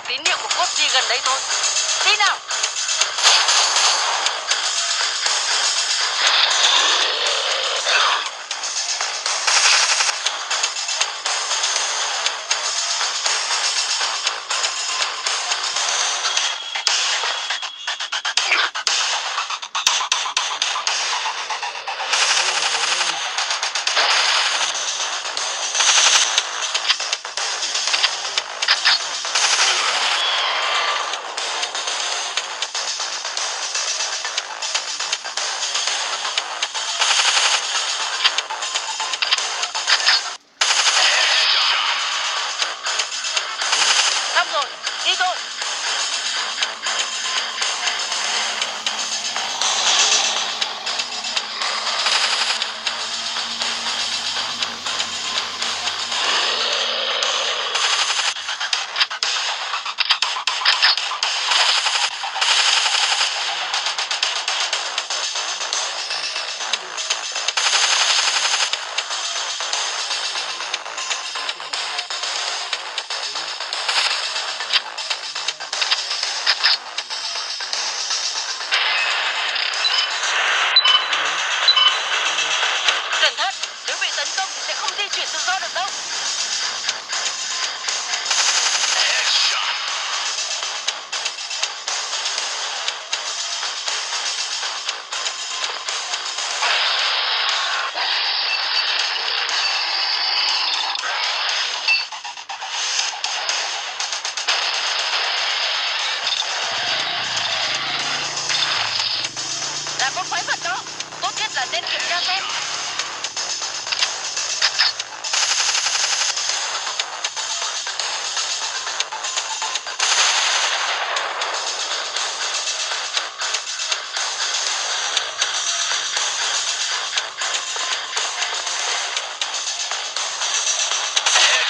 Tín hiệu của cốt gì gần đây thôi. Đi nào. Xong rồi, đi thôi. Cẩn thận, nếu bị tấn công thì sẽ không di chuyển tự do được đâu. Đã có quái vật đó, tốt nhất là nên kiểm tra xem.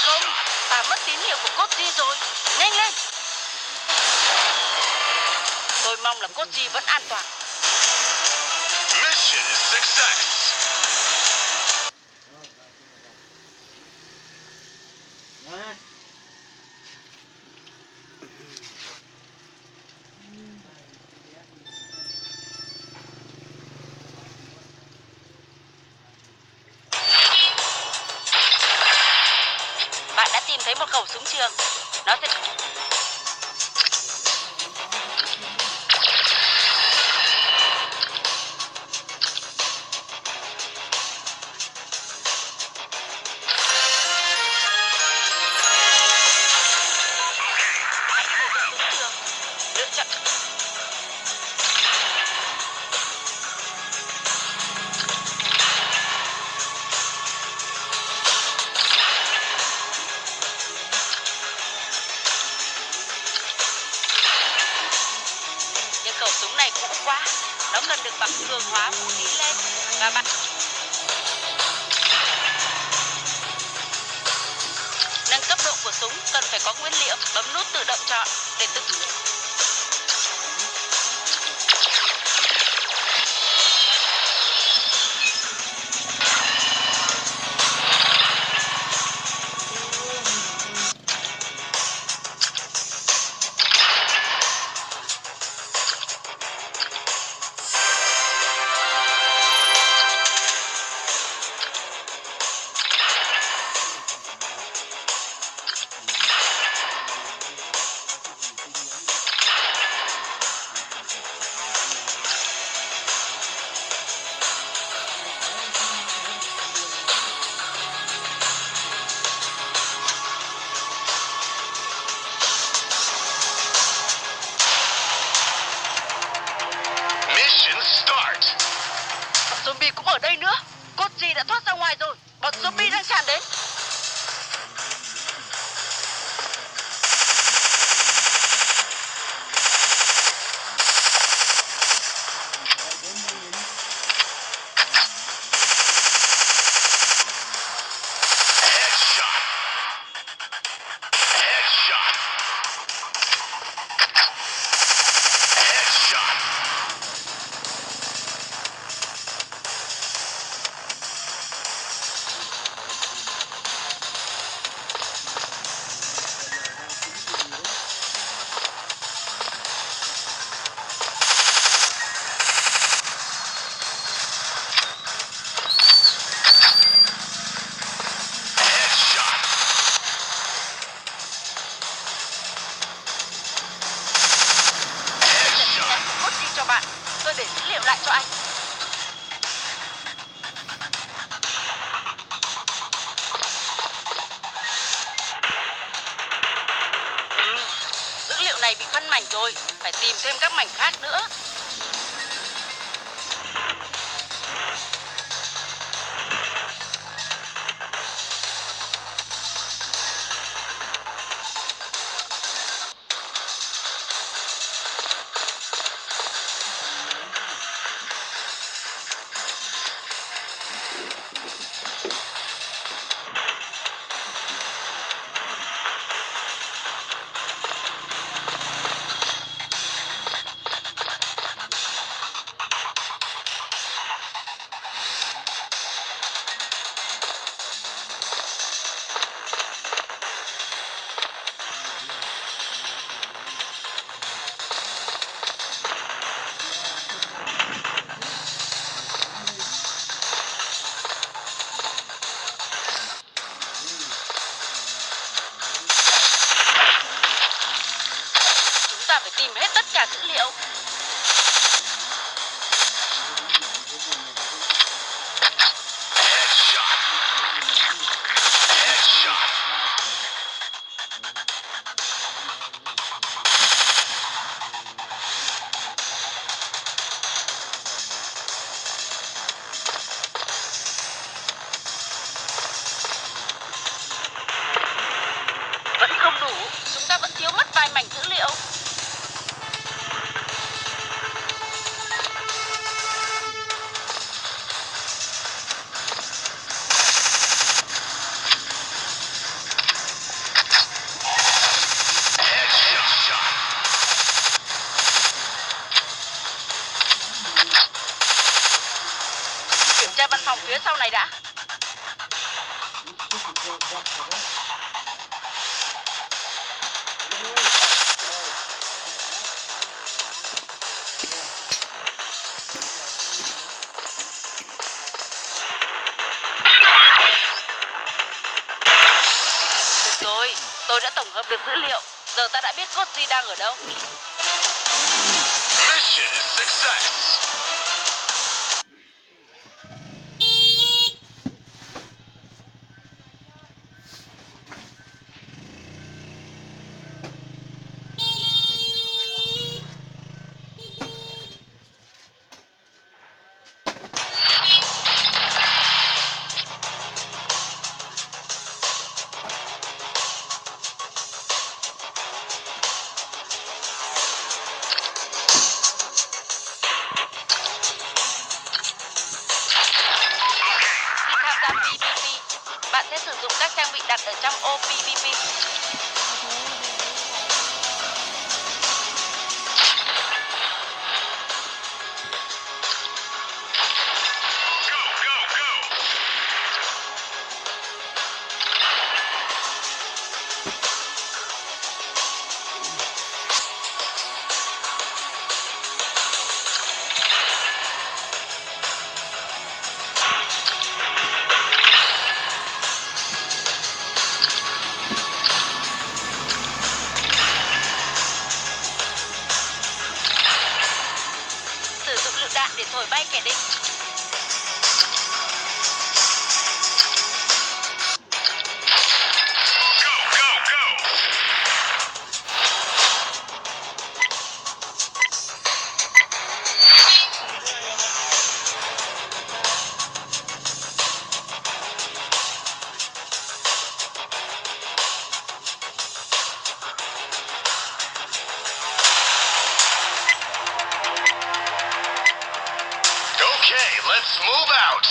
Không, ta mất tín hiệu của cốt gì rồi. Nhanh lên. Tôi mong là cốt gì vẫn an toàn. Mission success. Bạn đã tìm thấy một khẩu súng trường. Nó sẽ... Hãy sử dụng súng trường. Lựa chọn... Nhưng khẩu súng này cũ quá. Nó cần được bằng cường hóa vũ khí lên. Và bạn... Nâng cấp độ của súng cần phải có nguyên liệu. Bấm nút tự động chọn để tự... cho anh. Dữ liệu này bị phân mảnh rồi, phải tìm thêm các mảnh khác nữa. Chúng ta phải tìm hết tất cả dữ liệu. Vẫn không đủ, chúng ta vẫn thiếu mất vài mảnh dữ liệu. Kiểm tra văn phòng phía sau này đã. Được rồi, tôi đã tổng hợp được dữ liệu. Giờ ta đã biết Cody đang ở đâu. Mission success. Khi tham gia PvP, bạn sẽ sử dụng các trang bị đặt ở trong ô PvP. Go, go, go. Sử dụng lựu đạn để thổi bay kẻ địch. Go, go, go. Okay, let's move out.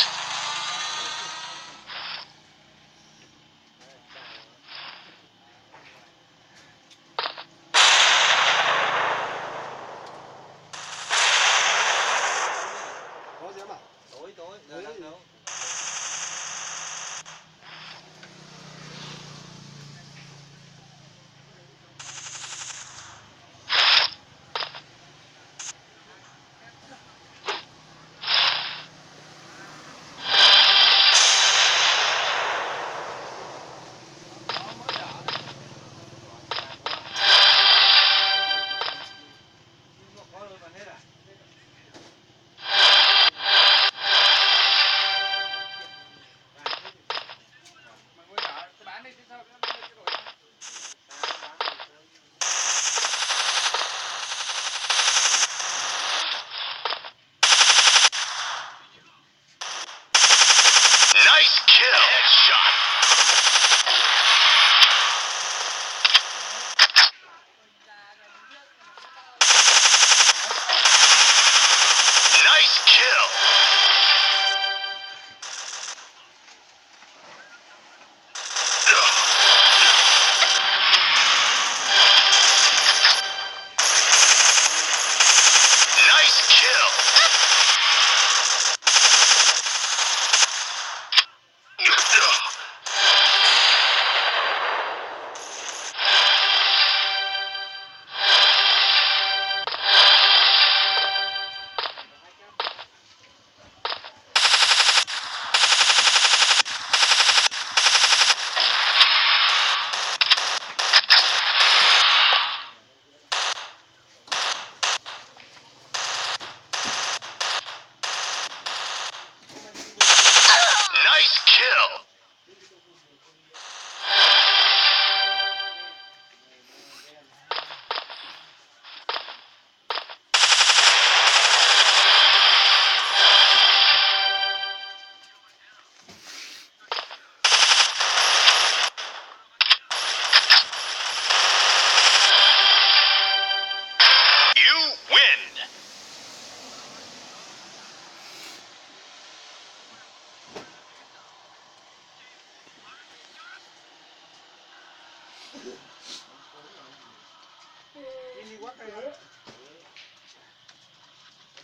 Mini quá cây hả?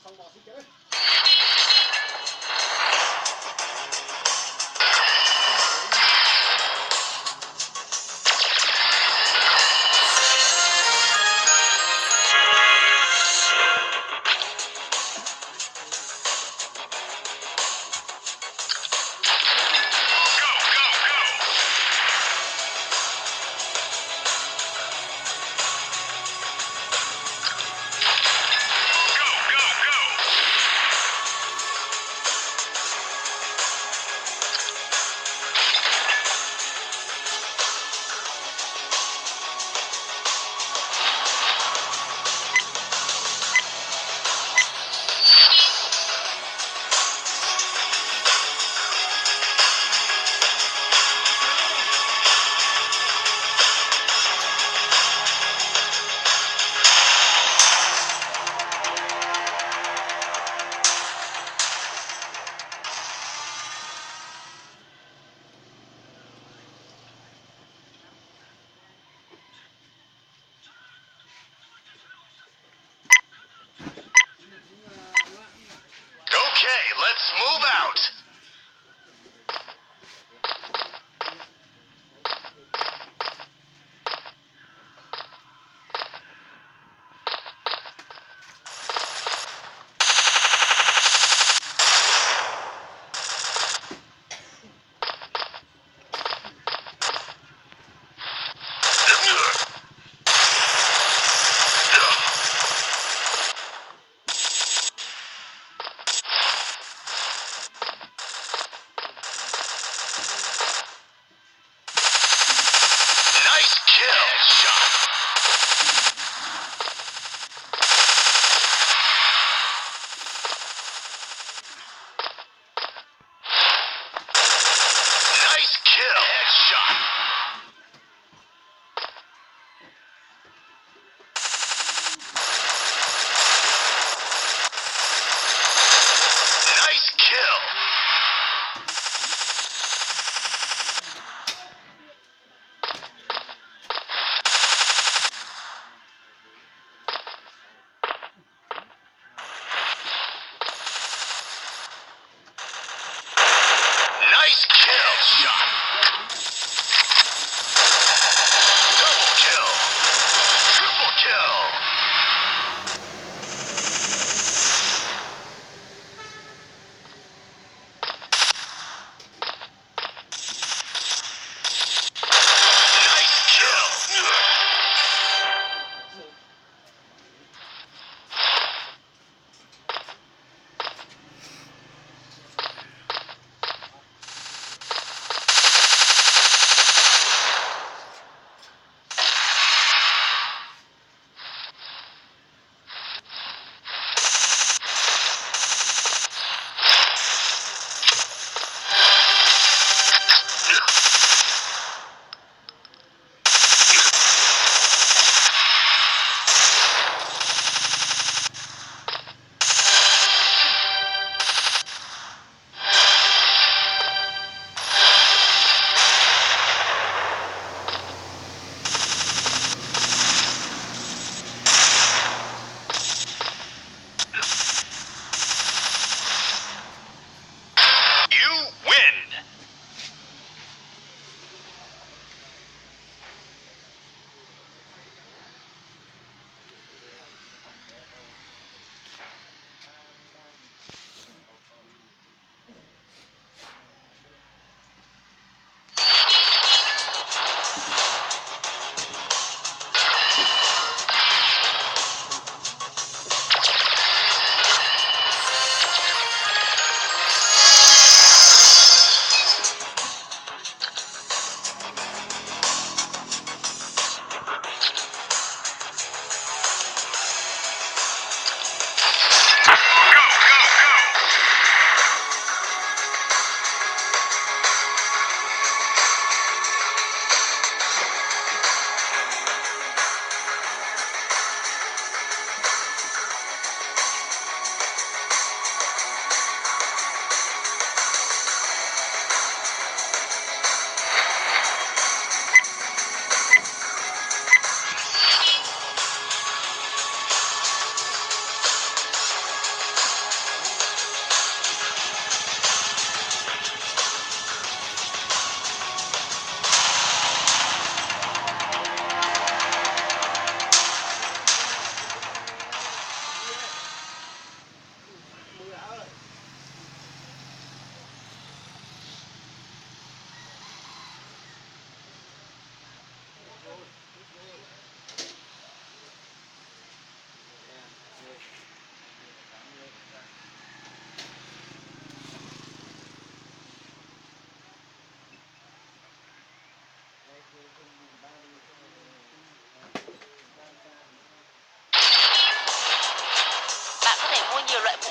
Không bỏ xuống chơi. Go, go, go. Go, go, go. Okay, let's move out. Nice kill. Headshot. Nice kill. Headshot. Nice kill.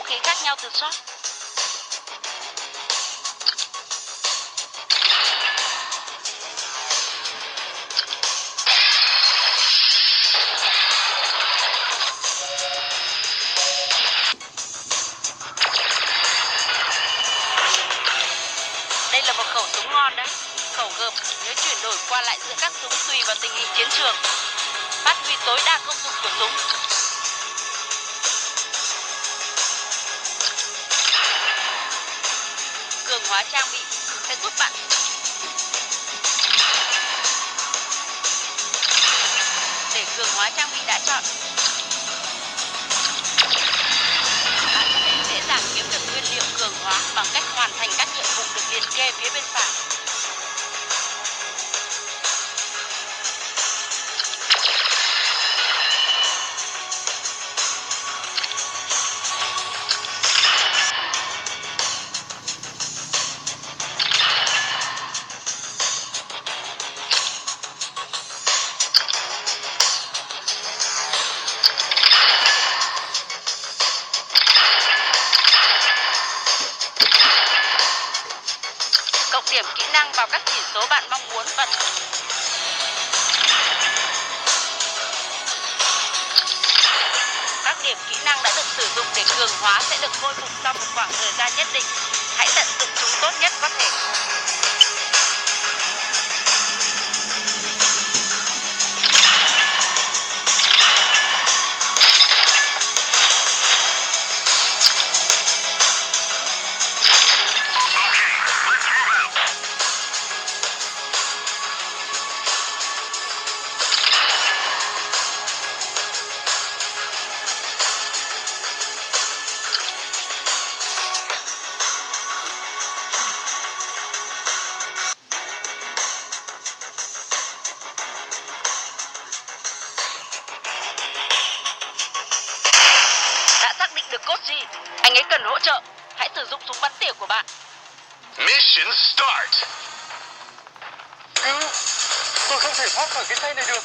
khí khác nhau từ SWAT. Đây là một khẩu súng ngon đấy. Khẩu gợp nếu chuyển đổi qua lại giữa các súng tùy vào tình hình chiến trường. Phát huy tối đa công dụng của súng. Cường hóa trang bị sẽ giúp bạn để cường hóa trang bị đã chọn. Bạn có thể dễ dàng kiếm được nguyên liệu cường hóa bằng cách hoàn thành các nhiệm vụ được liệt kê phía bên phải. Cộng điểm kỹ năng vào các chỉ số bạn mong muốn và các điểm kỹ năng đã được sử dụng để cường hóa sẽ được khôi phục sau một khoảng thời gian nhất định. Hãy tận dụng chúng tốt nhất có thể. Đã xác định được cốt gì? Anh ấy cần hỗ trợ. Hãy sử dụng súng bắn tỉa của bạn. Mission start. Cứu! Tôi không thể thoát khỏi cái tay này được.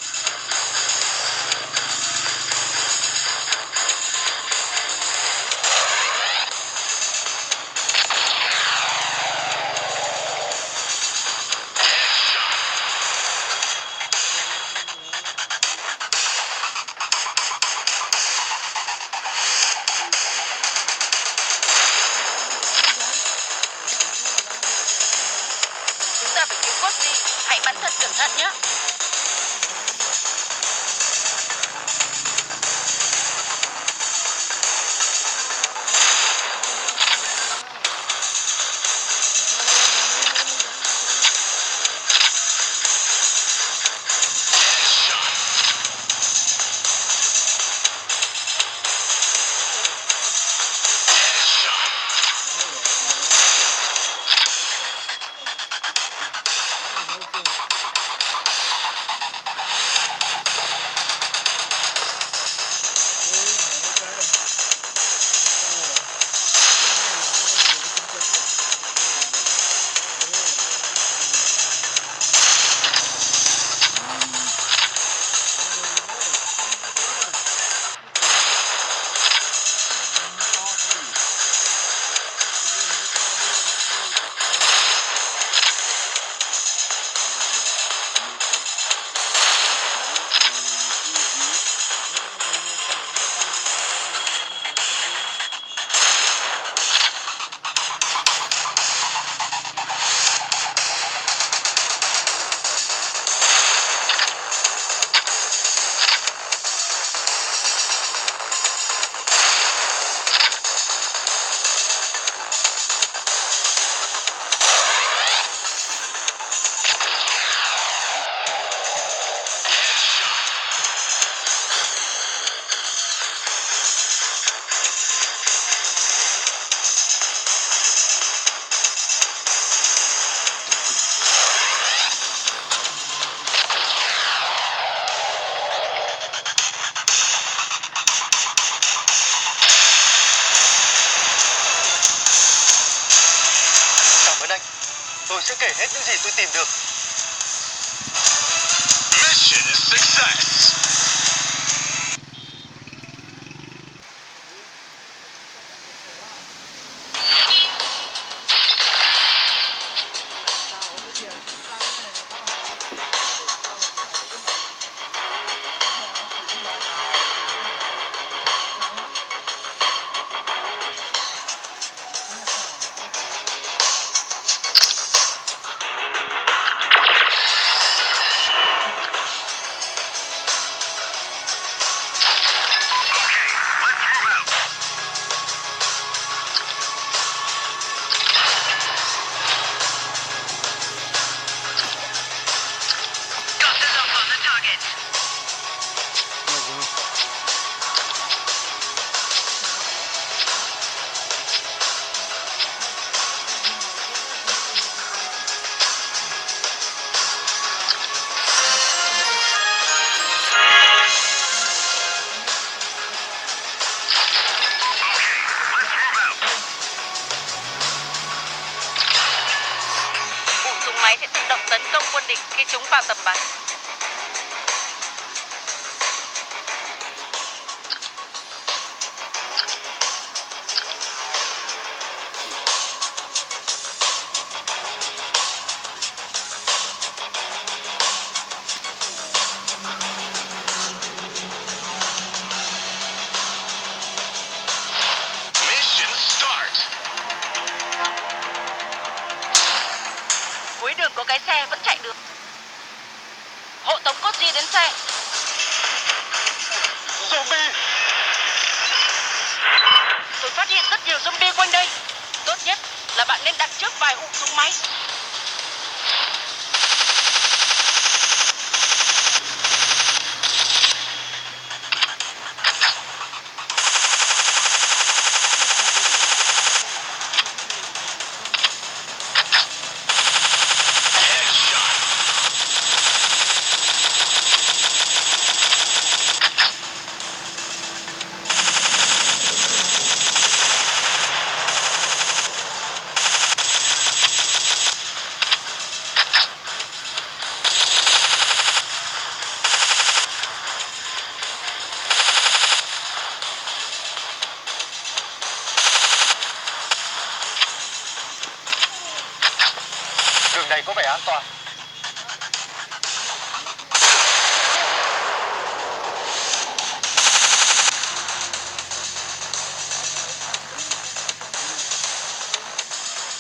Chúng ta phải cứu cốt gì? Hãy bắn thật cẩn thận nhé. Tôi sẽ kể hết những gì tôi tìm được. Mission success. vào tầm bắn. Mission start. Cuối đường có cái xe vẫn chạy được. Hộ tống Koji đến xe. Zombie. Tôi phát hiện rất nhiều zombie quanh đây. Tốt nhất là bạn nên đặt trước vài hũ súng máy. Headshot. Đường này có vẻ an toàn.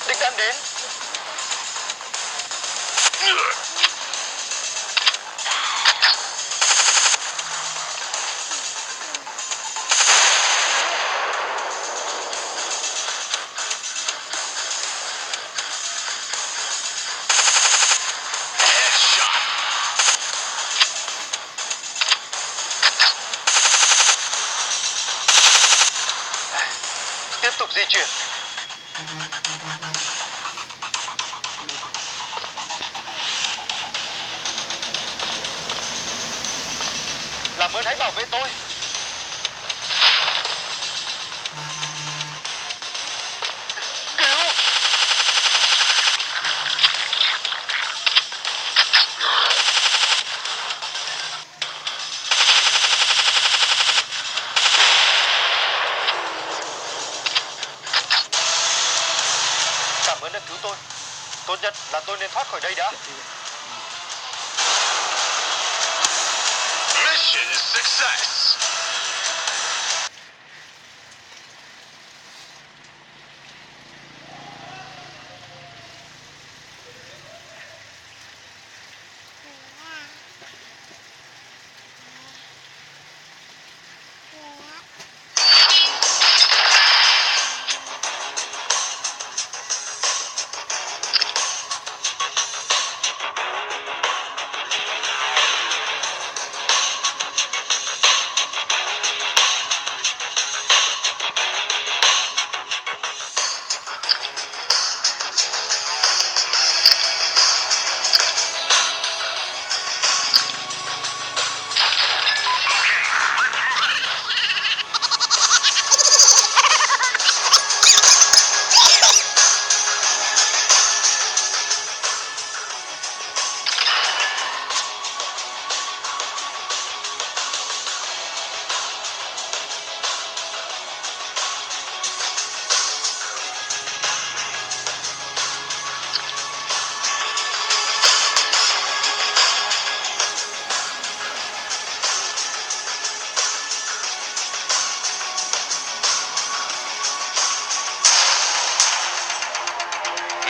Địch đang đến. Headshot. Tiếp tục di chuyển. Làm ơn hãy bảo vệ tôi. Cứu. Cảm ơn đã cứu tôi. Tốt nhất là tôi nên thoát khỏi đây đã. Mission success.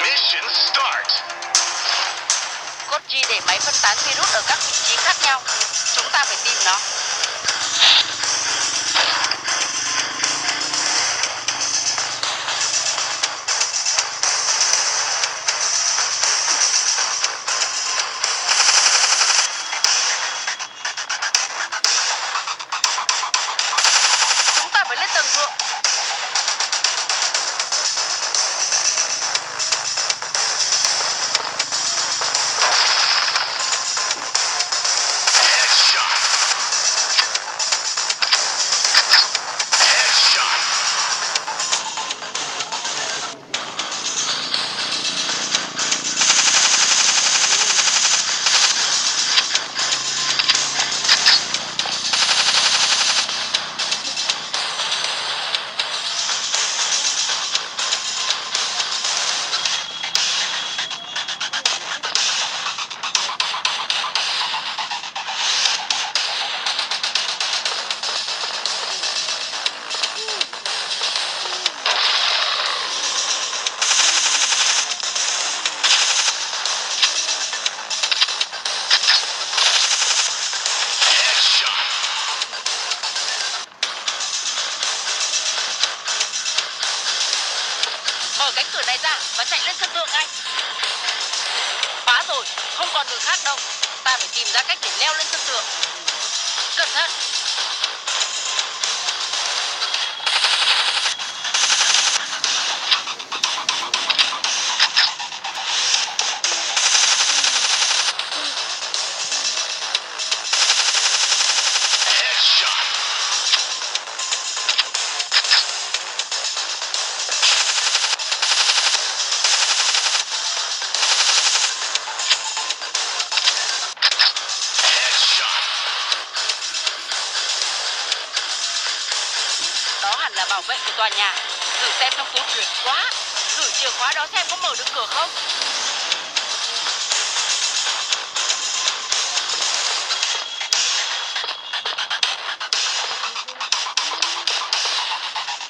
Mission start. Koji để máy phân tán virus ở các vị trí khác nhau. Chúng ta phải tìm nó. Chúng ta phải lên tầng thượng. Headshot. và chạy lên sân thượng ngay. Phá rồi, không còn đường khác đâu. Ta phải tìm ra cách để leo lên sân thượng. Cẩn thận. Headshot. Headshot. Đó hẳn là bảo vệ của tòa nhà. Thử xem trong túi tuyệt quá. Thử chìa khóa đó xem có mở được cửa không.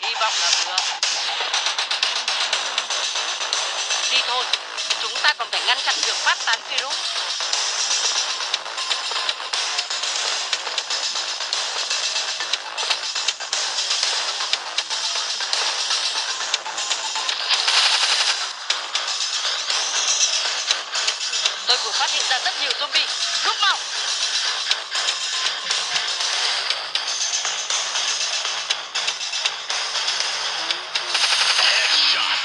Hy vọng là vừa. Đi thôi, chúng ta còn phải ngăn chặn việc phát tán virus. Tôi vừa phát hiện ra rất nhiều zombie. Rút mau. Headshot.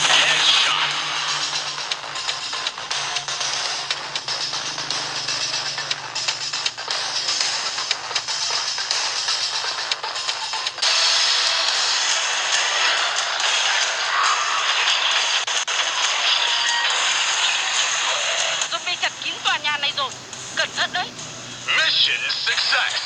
Headshot. Zombie chặt kín tòa nhà này rồi. Cẩn thận đấy. Mission success.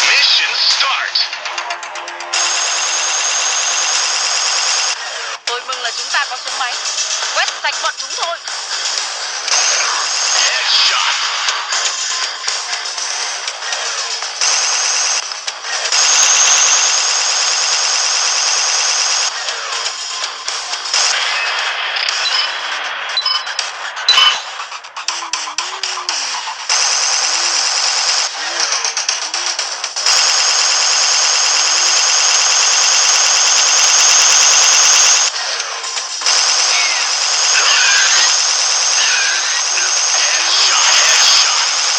Mission start. Tôi mừng là chúng ta có súng máy. Quét sạch bọn chúng thôi. Headshot. Headshot. Headshot.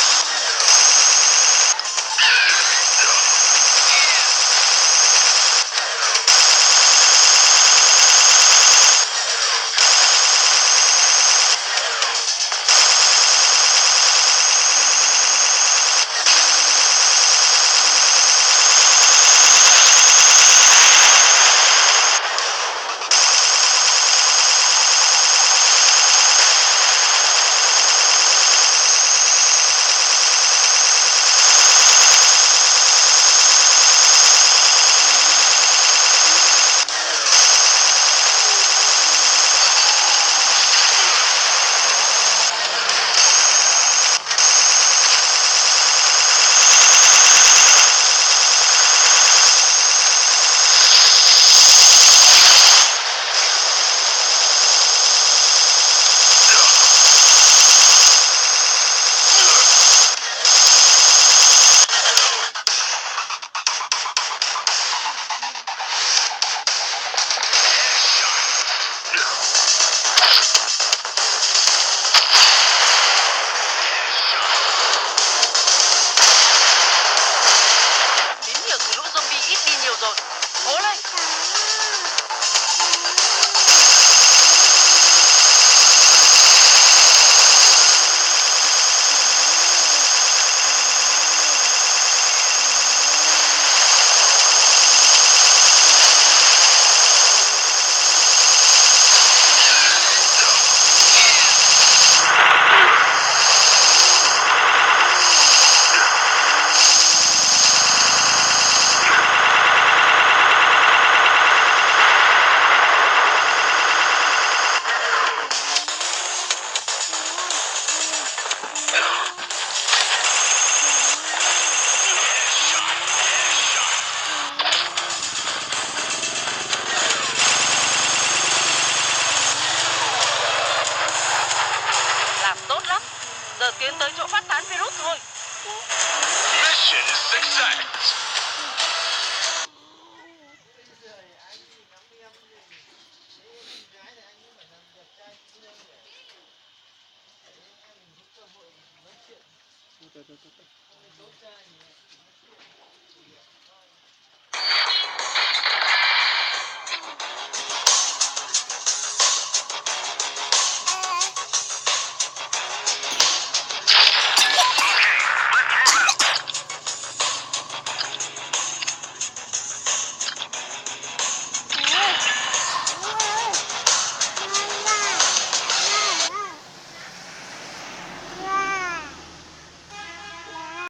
tốt tốt tốt.